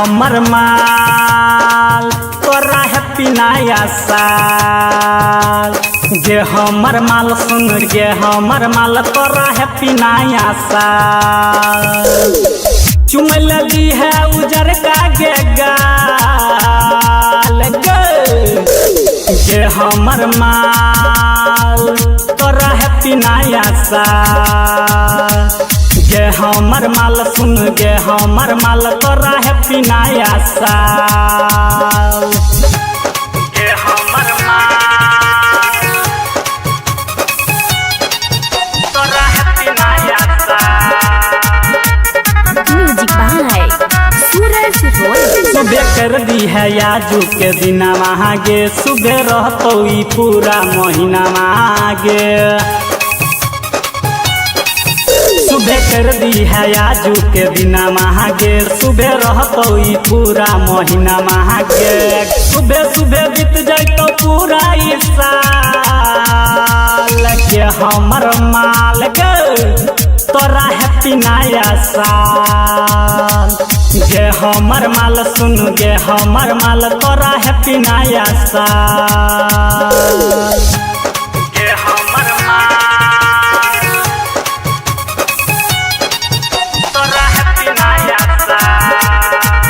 हमर माल तोरा हैप्पी नया साल। गे हमर माल सुन गे हमर माल तोरा हैप्पी नया साल। चुमल दी है उजर का गे गाल गे हमर माल तोरा हैप्पी नया साल। गे हमर माल सुन गे हमर माल तोरा हैप्पी नया साल। गे हमर माल तोरा हैप्पी नया साल। म्यूजिक बाय सूरज रोय। सुबह कर दी है याजू के दिन गे सुबह रहतो ई पूरा महीना गे। सुबह कर दी है याजू के दिन गे सुबह रहतो ई पूरा महीना गे। सुबह सुबह बीत जातो पूरा ई साल के हमर माल गे तोरा हैप्पी नया साल। गे हमर माल सुन गे हमर माल तोरा हैप्पी नया साल। गे हमर माल तोरा हैप्पी नया साल।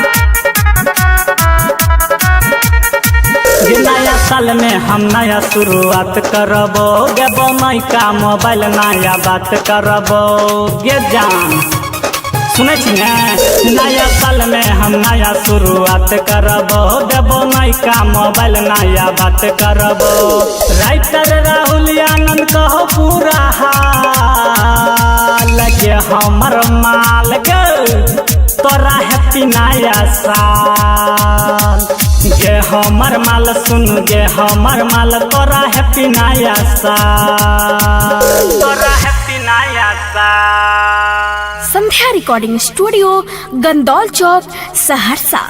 गे नया साल में हम नया शुरुआत करबो गे बनई का मोबाइल नया बात करबो गे जान सुने छी ने। नया साल में हम नया शुरुआत करबो देबो नई का मोबाइल नया बात करबो। राइटर राहुल आनंद कहो पूरा हाल गे हमर माल गे तोरा हैप्पी नया साल। गे हमर माल सुन गे हमर माल तोरा हैप्पी नया साल। तोरा हैप्पी नया साल। संध्या रिकॉर्डिंग स्टूडियो, गंदौल चौक, सहरसा।